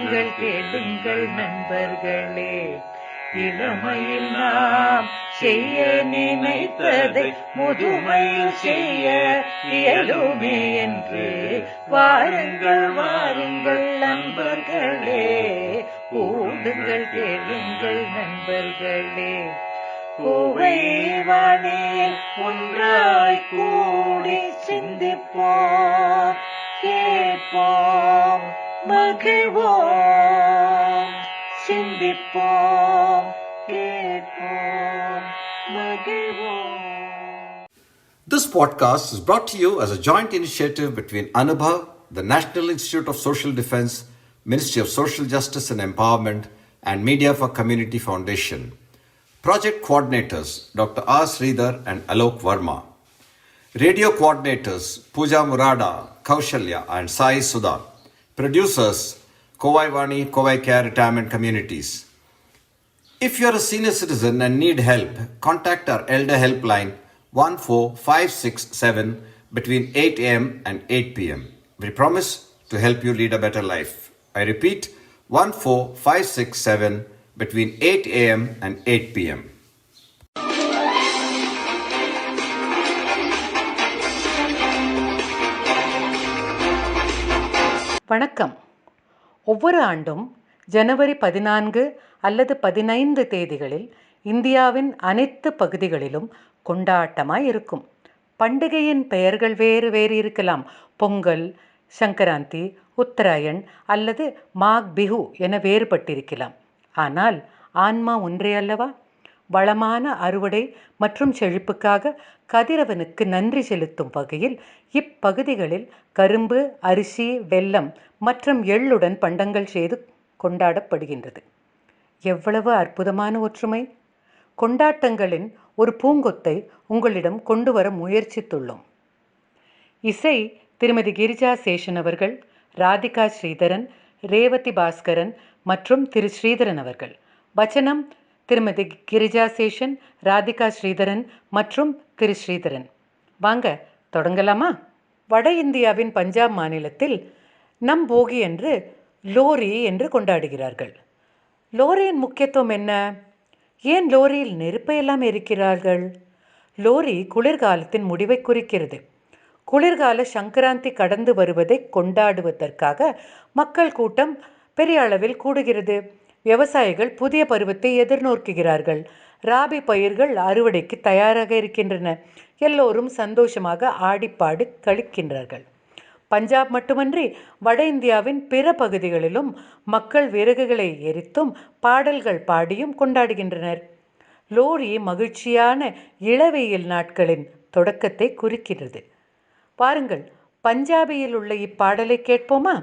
கூடுங்கள் கேளுங்கள் நண்பர்களே. இளமையில் நாம் செய்ய நினைத்ததை முதுமையில் செய்ய இயலுமே என்று வாருங்கள் வாருங்கள் நண்பர்களே. கூடுங்கள் கேளுங்கள் நண்பர்களே. கோவைவானில் ஒன்றாய் கூடி சிந்திப்போம், கேட்போம், மகிழ்வோம். சிந்திப்போம், கேட்போம், மகிழ்வோம். This podcast is brought to you as a joint initiative between Anubhav, the National Institute of Social Defense, Ministry of Social Justice and Empowerment, and Media for Community Foundation. Project coordinators Dr. R. Sridhar and Alok Verma. Radio coordinators Pooja Murada, Kaushalya and Sai Sudha. Producers Kovai Vani, Kovai Care Retirement Communities. If you are a senior citizen and need help, contact our Elder Helpline 14567 between 8 a.m. and 8 p.m. We promise to help you lead a better life. I repeat, 14567 between 8 a.m. and 8 p.m. வணக்கம். ஒவ்வொரு ஆண்டும் ஜனவரி 14 அல்லது 15 தேதிகளில் இந்தியாவின் அனைத்து பகுதிகளிலும் கொண்டாட்டமாய் இருக்கும். பண்டிகையின் பெயர்கள் வேறு வேறு இருக்கலாம். பொங்கல், சங்கராந்தி, உத்தராயண் அல்லது மாக் பிஹு என வேறுபட்டிருக்கலாம். ஆனால் ஆன்மா ஒன்றே அல்லவா? வளமான அறுவடை மற்றும் செழிப்புக்காக கதிரவனுக்கு நன்றி செலுத்தும் வகையில் இப்பகுதிகளில் கரும்பு, அரிசி, வெல்லம் மற்றும் எள்ளுடன் பண்டங்கள் செய்து கொண்டாடப்படுகின்றது. எவ்வளவு அற்புதமான ஒற்றுமை! கொண்டாட்டங்களின் ஒரு பூங்கொத்தை உங்களிடம் கொண்டு வர முயற்சித்துள்ளோம். இசை திருமதி கிரிஜா சேஷன் அவர்கள், ராதிகா ஸ்ரீதரன், ரேவதி பாஸ்கரன் மற்றும் திரு ஸ்ரீதரன் அவர்கள். வச்சனம் திருமதி கிரிஜா சேஷன், ராதிகா ஸ்ரீதரன் மற்றும் திரு ஸ்ரீதரன். வாங்க தொடங்கலாமா? வட இந்தியாவின் பஞ்சாப் மாநிலத்தில் நம் போகி என்று லோரி என்று கொண்டாடுகிறார்கள். லோரியின் முக்கியத்துவம் என்ன? ஏன் லோரியில் நெருப்பையெல்லாம் எரிக்கிறார்கள்? லோரி குளிர்காலத்தின் முடிவை குறிக்கிறது. குளிர்கால சங்கராந்தி கடந்து வருவதை கொண்டாடுவதற்காக மக்கள் கூட்டம் பெரிய அளவில் கூடுகிறது. விவசாயிகள் புதிய பருவத்தை எதிர்நோக்குகிறார்கள். ராபி பயிர்கள் அறுவடைக்கு தயாராக இருக்கின்றன. எல்லோரும் சந்தோஷமாக ஆடிப்பாடி கழிக்கின்றார்கள். பஞ்சாப் மட்டுமன்றி வட இந்தியாவின் பிற பகுதிகளிலும் மக்கள் விறகுகளை எரித்தும் பாடல்கள் பாடியும் கொண்டாடுகின்றனர். லோரி மகிழ்ச்சியான இளவெயில் நாட்களின் தொடக்கத்தை குறிக்கிறது. பாருங்கள், பஞ்சாபியில் உள்ள இப்பாடலை கேட்போமா?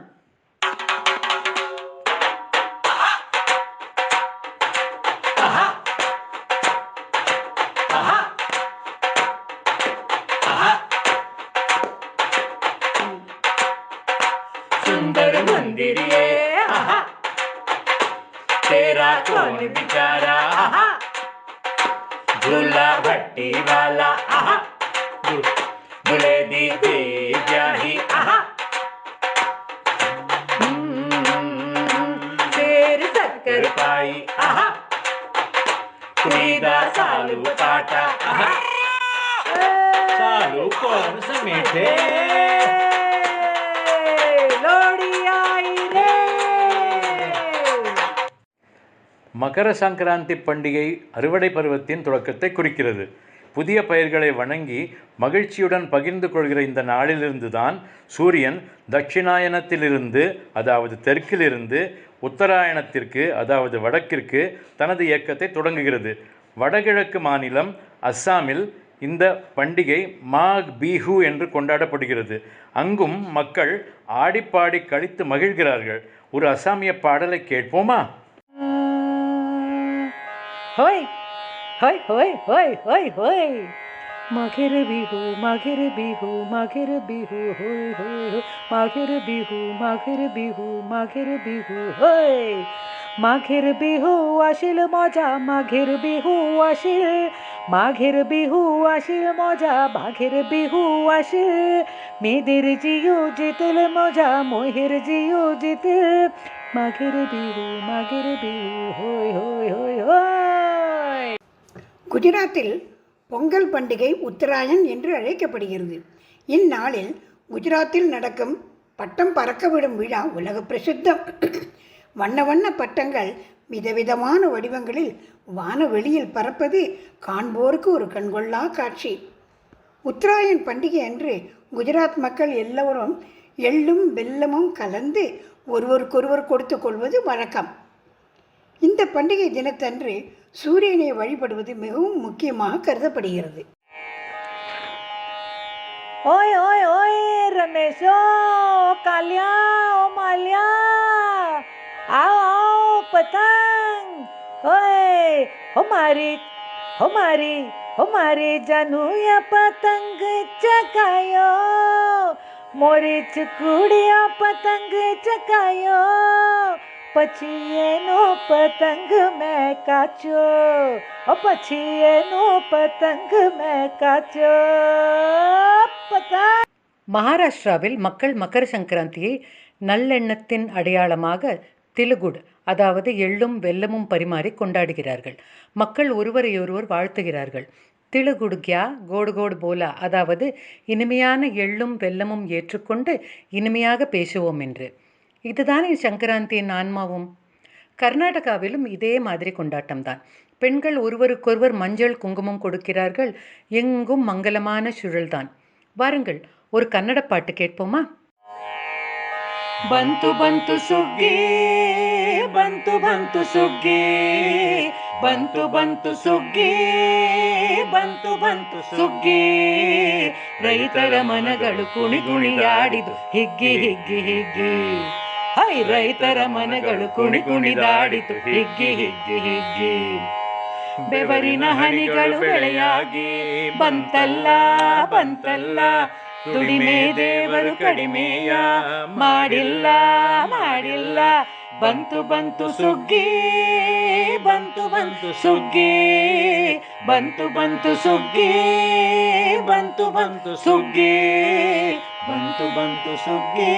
सुंदर मंदिरिए तेरा कौन बिचारा, झूला भट्टी वाला झूले दी जाही, शेर शक्कर पाई कुईदा सालू काटा, सालू कौन समेटे மகர சங்கராந்தி பண்டிகை அறுவடை பருவத்தின் தொடக்கத்தை குறிக்கிறது. புதிய பயிர்களை வணங்கி மகிழ்ச்சியுடன் பகிர்ந்து கொள்கிற இந்த நாளிலிருந்து தான் சூரியன் தட்சிணாயனத்திலிருந்து, அதாவது தெற்கிலிருந்து, உத்தராயணத்திற்கு, அதாவது வடக்கிற்கு தனது இயக்கத்தை தொடங்குகிறது. வடகிழக்கு மாநிலம் அஸ்ஸாமில் இந்த பண்டிகை மாக் பிஹு என்று கொண்டாடப்படுகிறது. அங்கும் மக்கள் ஆடிப்பாடி கழித்து மகிழ்கிறார்கள். ஒரு அஸ்ஸாமிய பாடலை கேட்போமா? ஹோய் ஹோய் ஹோய் ஹோய் ஹோய் ஹோய் மகிர பிஹு மகிர பிஹு மகிர பிஹு ஹோய் ஹோய் மகிர பிஹு மகிர பிஹு மகிர பிஹு ஹோய் মাঘের বিহু আসিল মজা, মাঘের বিহু আসিল, মাঘের বিহু আসিল মজা, বাঘের বিহু আসিল, মেয়েদের জিও জিতিল মজা, মহের জিও জিতিল, माघेर बिहू होय होय होय होय. குஜராத்தில் பொங்கல் பண்டிகை உத்தராயன் என்று அழைக்கப்படுகிறது. இந்நாளில் குஜராத்தில் நடக்கும் பட்டம் பறக்கவிடும் விழா உலக பிரசித்தம். வண்ண வண்ண பட்டங்கள் விதவிதமான வடிவங்களில் வானவெளியில் பறப்பது காண்போருக்கு ஒரு கண்கொள்ளா காட்சி. உத்தராயன் பண்டிகை அன்று குஜராத் மக்கள் எல்லோரும் எள்ளும் வெல்லமும் கலந்து ஒருவருக்கொருவர் கொடுத்து கொள்வது வழக்கம். இந்த பண்டிகை தினத்தன்று சூரியனை வழிபடுவது மிகவும் முக்கியமாக கருதப்படுகிறது. ओय ओय ओय रमेशो, कालिया ओ मालिया, आओ आओ पतंग, ओए हमारी जानू या पतंग चकायो, मोरी चुकुड़िया पतंग चकायो, पछिए नो पतंग मैं काचो, ओ पछिए नो पतंग मैं काचो. மகாராஷ்டிராவில் மக்கள் மகர சங்கராந்தியை நல்லெண்ணத்தின் அடையாளமாக திலுகுட், அதாவது எள்ளும் வெல்லமும் பரிமாறி கொண்டாடுகிறார்கள். மக்கள் ஒருவரையொருவர் வாழ்த்துகிறார்கள். திலுகுட் கியா கோடு கோடு போலா, அதாவது இனிமையான எள்ளும் வெல்லமும் ஏற்றுக்கொண்டு இனிமையாக பேசுவோம் என்று. இதுதானே சங்கராந்தியின் ஆன்மாவும். கர்நாடகாவிலும் இதே மாதிரி கொண்டாட்டம்தான். பெண்கள் ஒருவருக்கொருவர் மஞ்சள் குங்குமம் கொடுக்கிறார்கள். எங்கும் மங்களமான சுழல்தான். வாருங்கள், ஒரு கன்னட பாட்டு கேட்போமா? ಬಂತು ಬಂತು ಸುಗ್ಗಿ, ಬಂತು ಬಂತು ಸುಗ್ಗಿ, ಬಂತು ಬಂತು ಸುಗ್ಗಿ, ಬಂತು ಬಂತು ಸುಗ್ಗಿ. ರೈತರ ಮನಗಳು ಕುಣಿ ಕುಣಿದಾಡಿದು ಹಿಗ್ಗಿ ಹಿಗ್ಗಿ ಹಿಗ್ಗಿ. ಹೈ, ರೈತರ ಮನಗಳು ಕುಣಿ ಕುಣಿದಾಡಿತು ಹಿಗ್ಗಿ ಹಿಗ್ಗಿ ಹಿಗ್ಗಿ. ಬೆವರಿನ ಹನಿಗಳು ಬೆಳೆಯಾಗಿ ಬಂತಲ್ಲ ಬಂತಲ್ಲ, ದುಡಿಮೆ ದೇವರು ಕಡಿಮೆಯ ಮಾಡಿಲ್ಲ ಮಾಡಿಲ್ಲ. ಬಂತು ಬಂತು ಸುಗ್ಗಿ, ಬಂತು ಬಂತು ಸುಗ್ಗಿ, ಬಂತು ಬಂತು ಸುಗ್ಗಿ, ಬಂತು ಬಂತು ಸುಗ್ಗಿ, ಬಂತು ಬಂತು ಸುಗ್ಗಿ.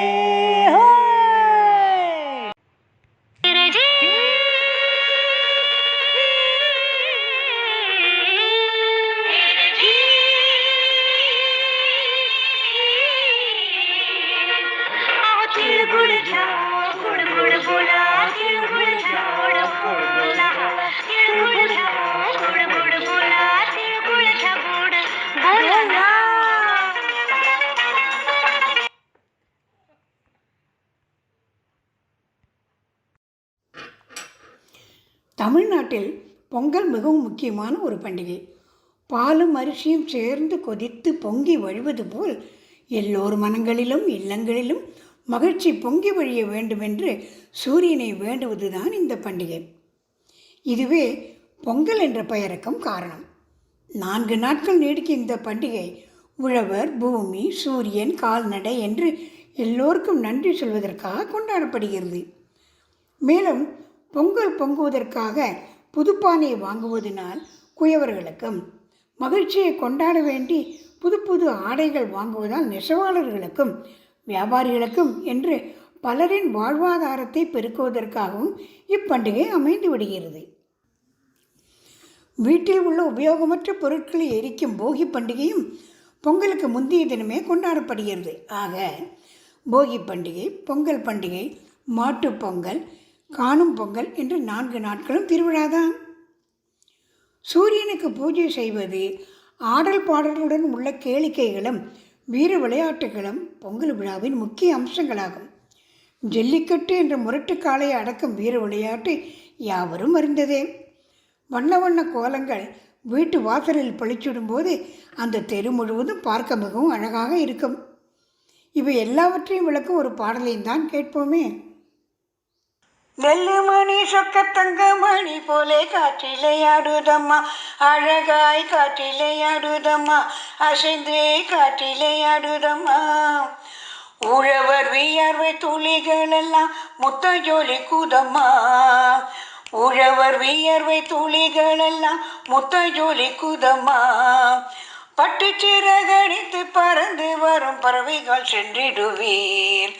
தமிழ்நாட்டில் பொங்கல் மிகவும் முக்கியமான ஒரு பண்டிகை. பாலும் அரிசியும் சேர்ந்து கொதித்து பொங்கி வழிவது போல் எல்லோர் மனங்களிலும் இல்லங்களிலும் மகிழ்ச்சி பொங்கி வழிய வேண்டுமென்று சூரியனை வேண்டுவதுதான் இந்த பண்டிகை. இதுவே பொங்கல் என்ற பெயருக்கும் காரணம். 4 நாட்கள் நீடிக்கும் இந்த பண்டிகை உழவர், பூமி, சூரியன், கால்நடை என்று எல்லோருக்கும் நன்றி சொல்வதற்காக கொண்டாடப்படுகிறது. மேலும் பொங்கல் பொங்குவதற்காக புதுப்பானையை வாங்குவதனால் குயவர்களுக்கும், மகிழ்ச்சியை கொண்டாட வேண்டி புது புது ஆடைகள் வாங்குவதால் நெசவாளர்களுக்கும் வியாபாரிகளுக்கும் என்று பலரின் வாழ்வாதாரத்தை பெருக்குவதற்காகவும் இப்பண்டிகை அமைந்து விடுகிறது. வீட்டில் உள்ள உபயோகமற்ற பொருட்களை எரிக்கும் போகி பண்டிகையும் பொங்கலுக்கு முந்தைய தினமே கொண்டாடப்படுகிறது. ஆக போகி பண்டிகை, பொங்கல் பண்டிகை, மாட்டுப் பொங்கல், காணும் பொங்கல் என்று 4 நாட்களும் திருவிழாதான். சூரியனுக்கு பூஜை செய்வது, ஆடல் பாடல்களுடன் உள்ள கேளிக்கைகளும் வீர விளையாட்டுகளும் பொங்கல் விழாவின் முக்கிய அம்சங்களாகும். ஜல்லிக்கட்டு என்ற முரட்டு காளையை அடக்கும் வீர விளையாட்டு யாவரும் அறிந்ததே. வண்ண வண்ண கோலங்கள் வீட்டு வாசலில் பளிச்சிடும்போது அந்த தெரு முழுவதும் பார்க்க மிகவும் அழகாக இருக்கும். இவை எல்லாவற்றையும் விளக்கும் ஒரு பாடலையும் தான் கேட்போமே. வெள்ளுமணி சொக்க தங்கமணி போலே காற்றிலே ஆடுதம்மா, அழகாய் காற்றிலே ஆடுதம்மா, அசைந்து காற்றிலே ஆடுதம்மா. உழவர் வியர்வை துளிகளெல்லாம் முத்த ஜோலி கூதம்மா, உழவர் வியர்வை துளிகளெல்லாம் முத்த ஜோலி கூதம்மா. பட்டு சிறகடித்து பறந்து வரும் பறவைகள் சென்றிடுவீர்,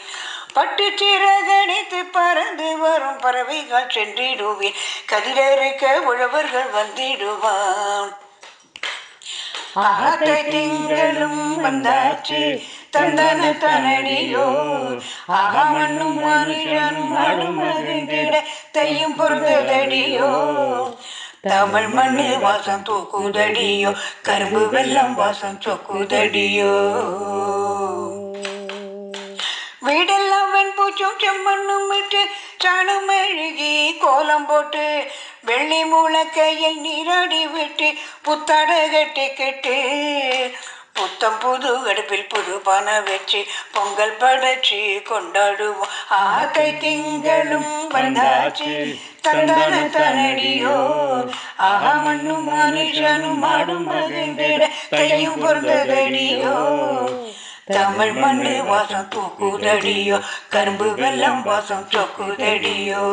பட்டு சிறகடித்து பறந்து வரும் பறவைகள் சென்றிடுவேன், கதிரறுக்க உழவர்கள் வந்திடுவான். ஆத்தை திங்களும் வந்தாச்சு தந்தன தனடியோ, ஆகா மண்ணும் மனுஷனும் ஆடும் மகிழ்ந்திட தையும் பொருந்ததடியோ. தமிழ் மண்ணு வாசம் தூக்குதடியோ, கரும்பு வெள்ளம் வாசம் சொக்குதடியோ. வீடெல்லாம் வெண்பூச்சும் செம்மண்ணும் விட்டு சாணம் அழுகி கோலம் போட்டு வெள்ளி மூலக்கையில் நீராடி விட்டு புத்தாட கட்டிக்கிட்டு புத்தம் புது அடுப்பில் புது பானை வச்சு பொங்கல் படைச்சு கொண்டாடுவோம். ஆத்தை திங்களும் வந்தாச்சு தந்தன தனடியோ, ஆகா மண்ணும் மனுஷனும் ஆடும் மகிழ்ந்திட தையும் பொருந்ததடியோ. தமிழ் மண்ணு வாசம் தூக்குதடியோ, கரும்பு வெள்ளம் வாசம் சொக்குதடியோ.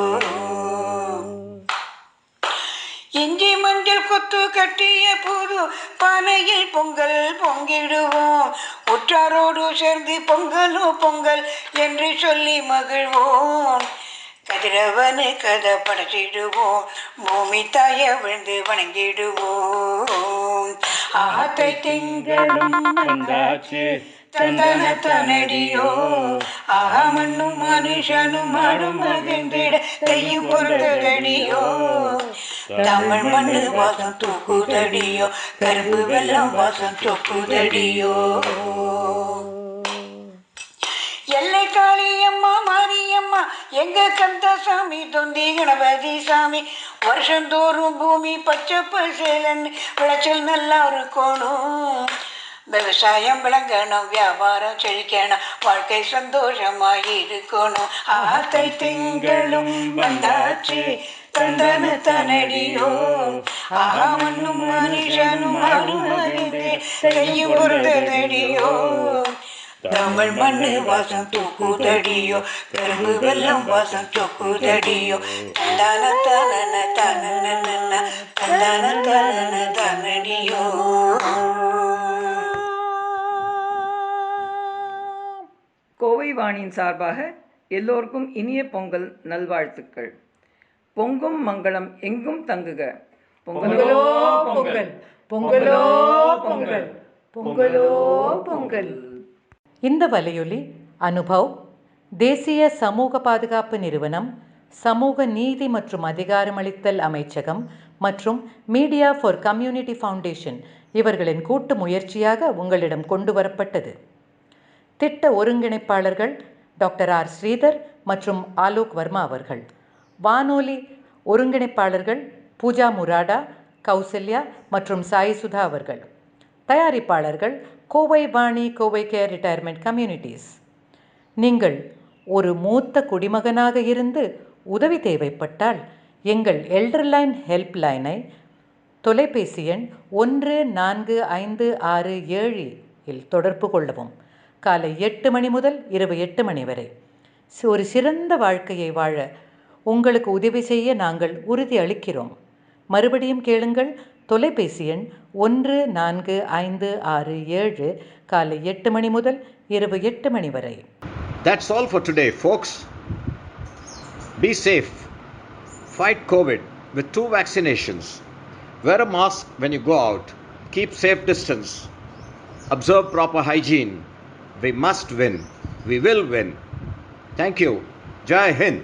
இஞ்சி மஞ்சள் கொத்து கட்டிய புது பானையில் பொங்கல் பொங்கிடுவோம். உற்றாரோடு சேர்ந்து பொங்கலோ பொங்கல் என்று சொல்லி மகிழ்வோம். கதிரவனு கதை படைச்சிடுவோம், பூமி தாய விழுந்து வணங்கிடுவோம். ஆத்தை திங்களும் வந்தாச்சு தந்தன தனடியோ, ஆகா மண்ணும் மனுஷனும் ஆடும் மகிழ்ந்திட தையும் பொருந்ததடியோ. தமிழ் மண்ணு வாசம் தூக்குதடியோ, கரும்பு வெள்ளம் வாசம் சொக்குதடியோ. எல்லை காளியம்மா மாரியம்மா எங்க கந்தசாமி தொந்தி கணபதி சாமி, வருஷந்தோறும் பூமி பச்சை பசேலன்னு விளைச்சல் நல்லா இருக்கணும். விவசாயம் விளங்கணும், வியாபாரம் செழிக்கணும், வாழ்க்கை சந்தோஷமாயிருக்கணும். ஆத்தை திங்களும் வந்தாச்சு தந்தன தனடியோ, ஆகா மண்ணும் மனுஷனும் ஆடும் கையும் பொருந்ததடியோ. தமிழ் மண்ணு வாசம் தூக்குதடியோ, கரும்பு வெள்ளம் வாசம் சொக்குதடியோ. தந்தான தனன தனன தந்தான தனன தனடியோ. கோவை வாணியின் சார்பாக எல்லோருக்கும் இனிய பொங்கல் நல்வாழ்த்துக்கள். பொங்கும் மங்களம் எங்கும் தங்குக. பொங்கலோ பொங்கல், பொங்கலோ பொங்கல், பொங்கலோ பொங்கல். இந்த வலையொலி அனுபவ், தேசிய சமூக பாதுகாப்பு நிறுவனம், சமூக நீதி மற்றும் அதிகாரமளித்தல் அமைச்சகம் மற்றும் மீடியா ஃபார் கம்யூனிட்டி ஃபவுண்டேஷன் இவர்களின் கூட்டு முயற்சியாக உங்களிடம் கொண்டு வரப்பட்டது. திட்ட ஒருங்கிணைப்பாளர்கள் டாக்டர் ஆர் ஸ்ரீதர் மற்றும் ஆலோக் வர்மா அவர்கள். வானொலி ஒருங்கிணைப்பாளர்கள் பூஜா முராடா, கௌசல்யா மற்றும் சாய் சுதா அவர்கள். தயாரிப்பாளர்கள் Kovai Vani, Kovai care retirement communities. நீங்கள் ஒரு மூத்த குடிமகனாக இருந்து உதவி தேவைப்பட்டால் எங்கள் எல்டர்லைன் ஹெல்ப்லைனை தொலைபேசி எண் 145667 இல் தொடர்பு கொள்ளவும். காலை 8 மணி முதல் இரவு 8 மணி வரை ஒரு சிறந்த வாழ்க்கையை வாழ உங்களுக்கு உதவி செய்ய நாங்கள் உறுதி அளிக்கிறோம். மறுபடியும் கேளுங்கள். தொலைபேசி எண் 145667 காலை 8 மணி முதல் இரவு 8 மணி வரை. That's all for today, folks. Be safe. Fight COVID with 2 vaccinations. Wear a mask when you go out. Keep safe distance. Observe proper hygiene. We must win. We will win. Thank you. Jai Hind.